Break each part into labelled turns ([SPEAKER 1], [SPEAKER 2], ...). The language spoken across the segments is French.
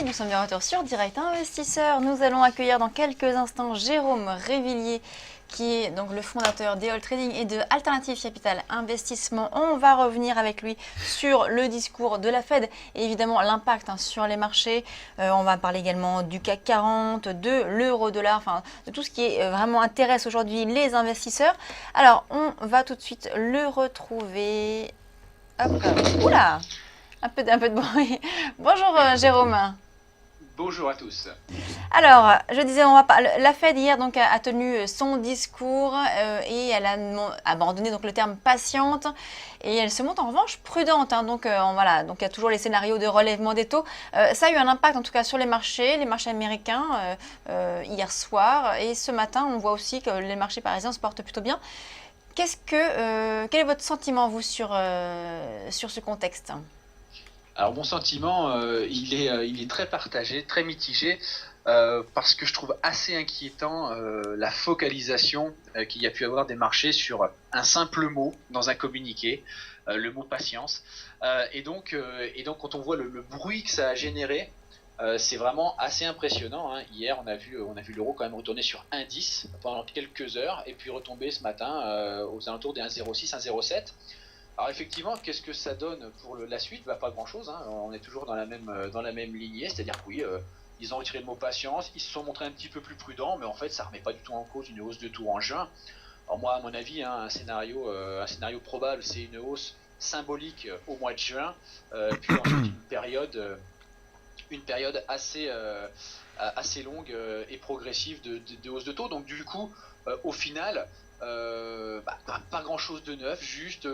[SPEAKER 1] Et nous sommes de retour sur Direct Investisseur. Nous allons accueillir dans quelques instants Jérôme Révillier, qui est donc le fondateur d'Eol Trading et de Alternative Capital Investissement. On va revenir avec lui sur le discours de la Fed et évidemment l'impact sur les marchés. On va parler également du CAC 40, de l'euro-dollar, enfin de tout ce qui est vraiment intéresse aujourd'hui les investisseurs. Alors on va tout de suite le retrouver. Hop, oula, un peu de bruit. Bonjour Jérôme.
[SPEAKER 2] Bonjour à tous.
[SPEAKER 1] Alors, je disais, la Fed hier donc, a tenu son discours et elle a abandonné donc, le terme patiente et elle se montre en revanche prudente. Donc voilà, donc il y a toujours les scénarios de relèvement des taux. Ça a eu un impact en tout cas sur les marchés américains hier soir et ce matin on voit aussi que les marchés parisiens se portent plutôt bien. Quel est votre sentiment vous sur ce contexte ?
[SPEAKER 2] Alors mon sentiment, il est très partagé, très mitigé, parce que je trouve assez inquiétant la focalisation qu'il y a pu avoir des marchés sur un simple mot dans un communiqué, le mot patience. Et donc quand on voit le bruit que ça a généré, c'est vraiment assez impressionnant. Hier, on a vu l'euro quand même retourner sur 1,10 pendant quelques heures et puis retomber ce matin aux alentours des 1,06, 1,07. Alors effectivement, qu'est-ce que ça donne pour la suite ? Pas grand-chose. On est toujours dans la même lignée, c'est-à-dire que oui, ils ont retiré le mot patience, ils se sont montrés un petit peu plus prudents, mais en fait, ça remet pas du tout en cause une hausse de taux en juin. Alors moi, à mon avis, un scénario probable, c'est une hausse symbolique au mois de juin, puis ensuite une période assez longue et progressive de hausse de taux. Donc du coup, au final, pas grand chose de neuf, juste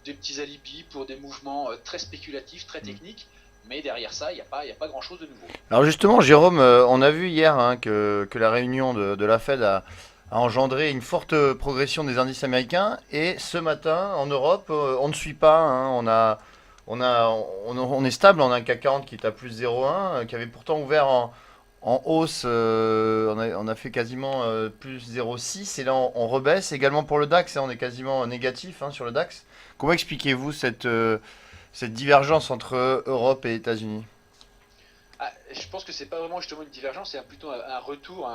[SPEAKER 2] des petits alibis pour des mouvements très spéculatifs, très techniques, mais derrière ça, il n'y a pas grand chose de nouveau.
[SPEAKER 3] Alors justement, Jérôme, on a vu hier que la réunion de la Fed a engendré une forte progression des indices américains et ce matin, en Europe, on ne suit pas. On est stable, on a un CAC 40 qui est à plus 0,1, qui avait pourtant ouvert en hausse, on a fait quasiment plus 0,6 et là on rebaisse. Également pour le DAX, on est quasiment négatif sur le DAX. Comment expliquez-vous cette divergence entre Europe et États-Unis ?
[SPEAKER 2] Je pense que c'est pas vraiment justement une divergence, c'est plutôt un retour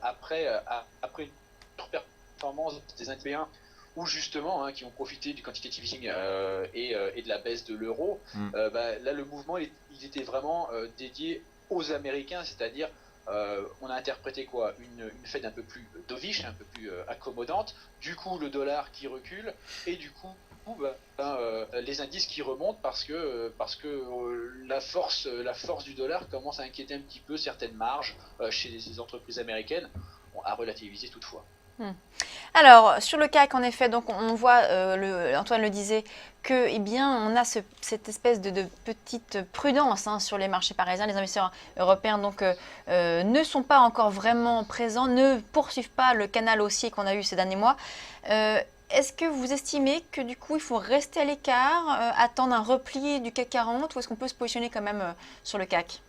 [SPEAKER 2] après une performance des Indiens ou justement qui ont profité du quantitative easing et de la baisse de l'euro. Là le mouvement il était vraiment dédié aux Américains, c'est-à-dire on a interprété quoi, une Fed un peu plus dovish, un peu plus accommodante, du coup le dollar qui recule et du coup les indices qui remontent parce que la force du dollar commence à inquiéter un petit peu certaines marges chez les entreprises américaines, à relativiser toutefois.
[SPEAKER 1] Alors, sur le CAC, en effet, donc on voit, Antoine le disait, que, on a cette espèce de petite prudence sur les marchés parisiens. Les investisseurs européens donc, ne sont pas encore vraiment présents, ne poursuivent pas le canal haussier qu'on a eu ces derniers mois. Est-ce que vous estimez que du coup, il faut rester à l'écart, attendre un repli du CAC 40 ou est-ce qu'on peut se positionner quand même sur le CAC ?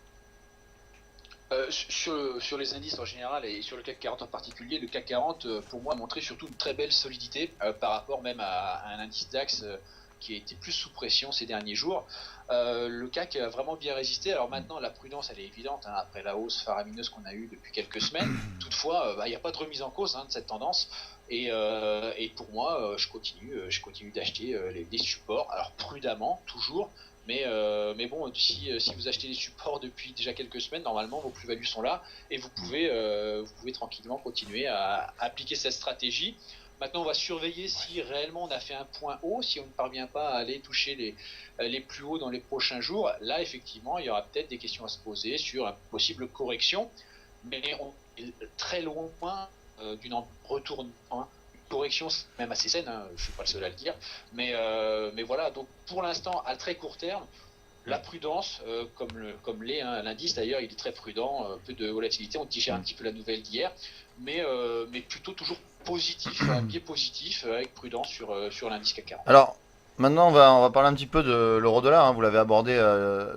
[SPEAKER 2] Sur les indices en général et sur le CAC 40 en particulier, le CAC 40 pour moi a montré surtout une très belle solidité par rapport même à un indice DAX qui a été plus sous pression ces derniers jours. Le CAC a vraiment bien résisté. Alors maintenant la prudence elle est évidente après la hausse faramineuse qu'on a eue depuis quelques semaines. Toutefois il n'y a pas de remise en cause de cette tendance et pour moi je continue d'acheter les supports, alors prudemment toujours. Mais bon, si vous achetez des supports depuis déjà quelques semaines, normalement vos plus-values sont là et vous pouvez tranquillement continuer à appliquer cette stratégie. Maintenant, on va surveiller si réellement on a fait un point haut, si on ne parvient pas à aller toucher les plus hauts dans les prochains jours. Là, effectivement, il y aura peut-être des questions à se poser sur une possible correction, mais on est très loin d'une retour. Correction, c'est même assez saine, je ne suis pas le seul à le dire, mais voilà, donc pour l'instant, à très court terme, la prudence, comme l'est l'indice d'ailleurs, il est très prudent, peu de volatilité, on digère un petit peu la nouvelle d'hier, mais plutôt toujours positif, un biais positif, avec prudence sur l'indice CAC 40.
[SPEAKER 3] Alors, maintenant, on va parler un petit peu de l'euro-dollar, vous l'avez abordé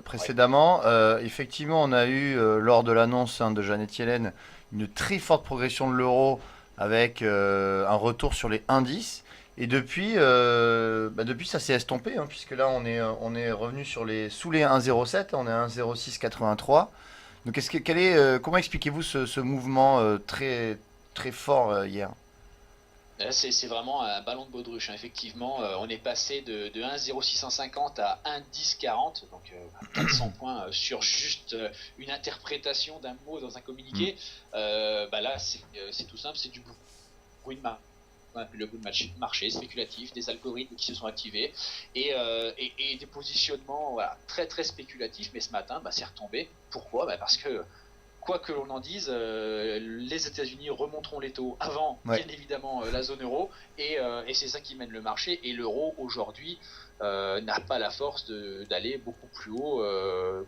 [SPEAKER 3] précédemment. Ouais. Effectivement, on a eu, lors de l'annonce de Janet Yellen, une très forte progression de l'euro avec un retour sur les indices. Et depuis ça s'est estompé, puisque là, on est revenu sous les 1,07, on est à 1,0683. Donc, comment expliquez-vous ce mouvement très, très fort hier?
[SPEAKER 2] C'est vraiment un ballon de baudruche, hein. Effectivement, on est passé de 1,0650 à 1,1040, donc 400 points sur juste une interprétation d'un mot dans un communiqué. Là, c'est tout simple, c'est du bruit de marché. Le bruit de marché spéculatif, des algorithmes qui se sont activés et des positionnements voilà, très très spéculatifs. Mais ce matin, c'est retombé. Pourquoi? Parce que quoi que l'on en dise, les États-Unis remonteront les taux avant, bien évidemment, la zone euro, et c'est ça qui mène le marché. Et l'euro, aujourd'hui, n'a pas la force d'aller beaucoup plus haut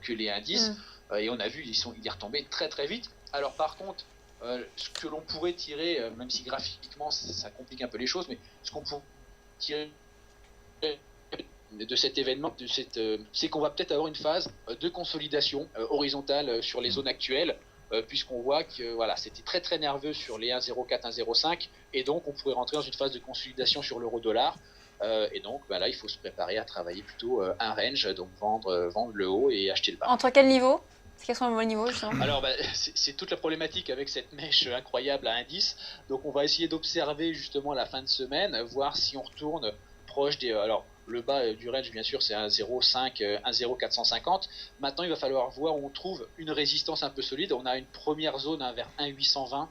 [SPEAKER 2] que les indices. Et on a vu, il est retombé très très vite. Alors par contre, ce que l'on pourrait tirer, même si graphiquement ça complique un peu les choses, mais ce qu'on pourrait tirer de cet événement, c'est qu'on va peut-être avoir une phase de consolidation horizontale sur les zones actuelles, puisqu'on voit que voilà, c'était très très nerveux sur les 1,04, 1,05, et donc on pourrait rentrer dans une phase de consolidation sur l'euro-dollar. Et donc là, il faut se préparer à travailler plutôt un range, donc vendre le haut et acheter le bas.
[SPEAKER 1] Entre quel niveau? Quels sont les bons niveaux justement?
[SPEAKER 2] Alors c'est toute la problématique avec cette mèche incroyable à indice. Donc on va essayer d'observer justement la fin de semaine, voir si on retourne proche des... Alors le bas du range bien sûr c'est 1,05, 1,0450. Maintenant il va falloir voir où on trouve une résistance un peu solide. On a une première zone vers 1,820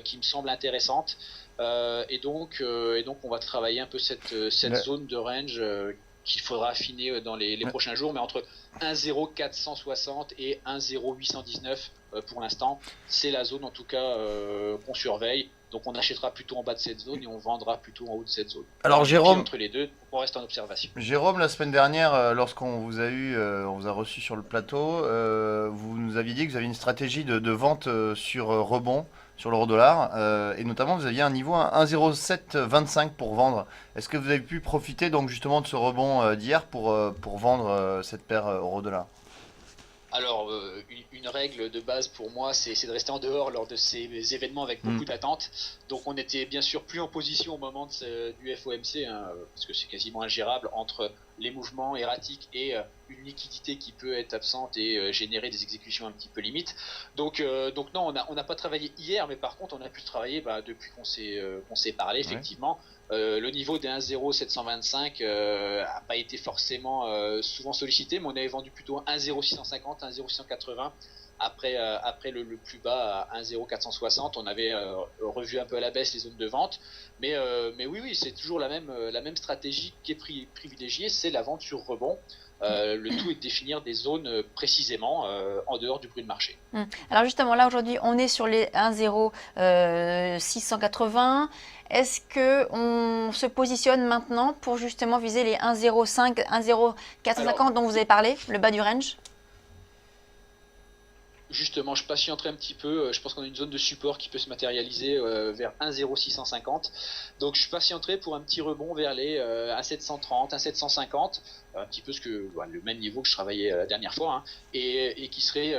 [SPEAKER 2] qui me semble intéressante. Et donc on va travailler un peu cette zone de range qu'il faudra affiner dans les prochains jours, mais entre 1,0460 et 1,0819 pour l'instant, c'est la zone en tout cas qu'on surveille. Donc on achètera plutôt en bas de cette zone et on vendra plutôt en haut de cette zone.
[SPEAKER 3] Alors Jérôme,
[SPEAKER 2] entre les deux, on reste en observation.
[SPEAKER 3] Jérôme, la semaine dernière, lorsqu'on vous a on vous a reçu sur le plateau, vous nous aviez dit que vous aviez une stratégie de vente sur rebond sur l'euro-dollar, et notamment vous aviez un niveau à 1,0725 pour vendre. Est-ce que vous avez pu profiter donc justement de ce rebond d'hier pour vendre cette paire euro-dollar?
[SPEAKER 2] Alors, une règle de base pour moi, c'est de rester en dehors lors de ces événements avec beaucoup d'attentes. Donc, on était bien sûr plus en position au moment du FOMC, hein, parce que c'est quasiment ingérable entre les mouvements erratiques et une liquidité qui peut être absente et générer des exécutions un petit peu limites. Donc non, on n'a pas travaillé hier, mais par contre, on a pu travailler depuis qu'on s'est parlé, effectivement. Le niveau des 1,0725 n'a pas été forcément souvent sollicité, mais on avait vendu plutôt 1,0650, 1,0680. Après le plus bas à 1,0460, on avait revu un peu à la baisse les zones de vente. Mais oui, c'est toujours la même stratégie qui est privilégiée, c'est la vente sur rebond. Le tout est de définir des zones précisément en dehors du bruit de marché.
[SPEAKER 1] Alors justement, là aujourd'hui, on est sur les 1,0680. Est-ce qu'on se positionne maintenant pour justement viser les 1,05, 1,0450 dont vous avez parlé, le bas du range?
[SPEAKER 2] Justement, je patienterai un petit peu. Je pense qu'on a une zone de support qui peut se matérialiser vers 1,0650. Donc, je patienterai pour un petit rebond vers les 1,730, 1,750. Un petit peu le même niveau que je travaillais la dernière fois, hein, et qui serait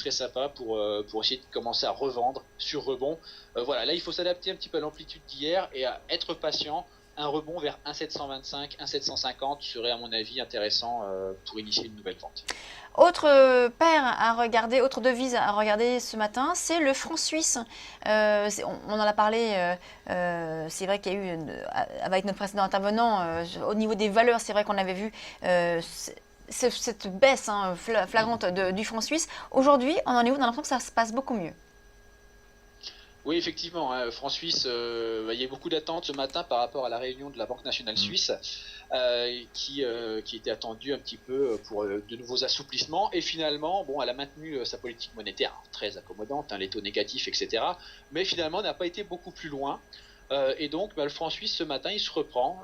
[SPEAKER 2] sympa pour essayer de commencer à revendre sur rebond. Voilà, là, il faut s'adapter un petit peu à l'amplitude d'hier et à être patient. Un rebond vers 1,725, 1,750 serait à mon avis intéressant pour initier une nouvelle vente.
[SPEAKER 1] Autre paire à regarder, autre devise à regarder ce matin, c'est le franc suisse. On en a parlé, c'est vrai qu'il y a eu, avec notre précédent intervenant, au niveau des valeurs, c'est vrai qu'on avait vu cette baisse flagrante du franc suisse. Aujourd'hui, on en est où? On a l'impression que ça se passe beaucoup mieux.
[SPEAKER 2] Oui, effectivement, hein, franc suisse, il y a beaucoup d'attentes ce matin par rapport à la réunion de la Banque nationale suisse, qui était attendue un petit peu pour de nouveaux assouplissements. Et finalement, elle a maintenu sa politique monétaire très accommodante, hein, les taux négatifs, etc. Mais finalement, n'a pas été beaucoup plus loin. Et donc, le franc suisse ce matin, il se reprend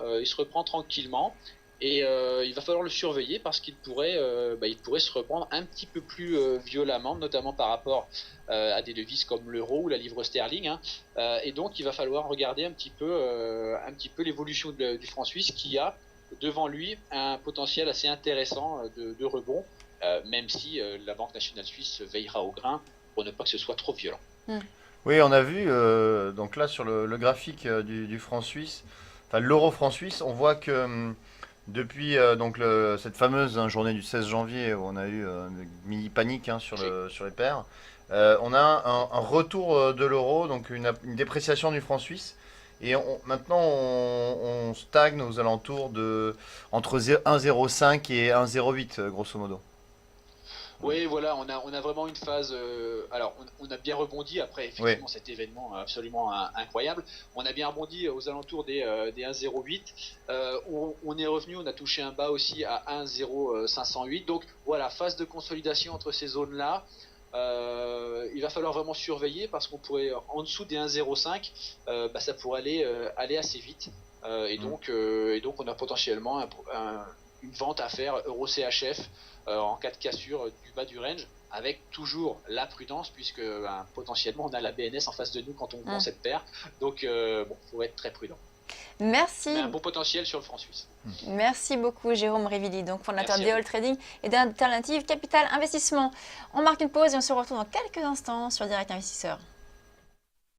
[SPEAKER 2] tranquillement. Et il va falloir le surveiller parce qu'il pourrait se reprendre un petit peu plus violemment, notamment par rapport à des devises comme l'euro ou la livre sterling, hein. Et donc il va falloir regarder un petit peu l'évolution du franc suisse qui a devant lui un potentiel assez intéressant de rebond, même si la Banque nationale suisse veillera au grain pour ne pas que ce soit trop violent.
[SPEAKER 3] Oui, on a vu donc là sur le graphique du franc suisse, enfin l'euro franc suisse, on voit que Depuis donc cette fameuse journée du 16 janvier où on a eu une mini panique hein, sur les paires, on a un retour de l'euro, donc une dépréciation du franc suisse. Et maintenant on stagne aux alentours de entre 1,05 et 1,08 grosso modo.
[SPEAKER 2] Oui, voilà, on a vraiment une phase. Alors, on a bien rebondi après
[SPEAKER 3] Oui.
[SPEAKER 2] effectivement cet événement absolument incroyable. On a bien rebondi aux alentours des 1,08. On est revenu, on a touché un bas aussi à 1,0508. Donc voilà, phase de consolidation entre ces zones-là. Il va falloir vraiment surveiller parce qu'on pourrait, en dessous des 1,05, ça pourrait aller assez vite. Et donc, on a potentiellement une vente à faire euro CHF en cas de cassure du bas du range, avec toujours la prudence, puisque potentiellement on a la BNS en face de nous quand on prend cette paire. Donc, faut être très prudent.
[SPEAKER 1] Merci.
[SPEAKER 2] Mais un bon potentiel sur le franc suisse.
[SPEAKER 1] Merci beaucoup Jérôme Révilly, donc fondateur
[SPEAKER 2] Merci à
[SPEAKER 1] d'Eol Trading et d'Alternative Capital Investissement. On marque une pause et on se retrouve dans quelques instants sur Direct Investisseur.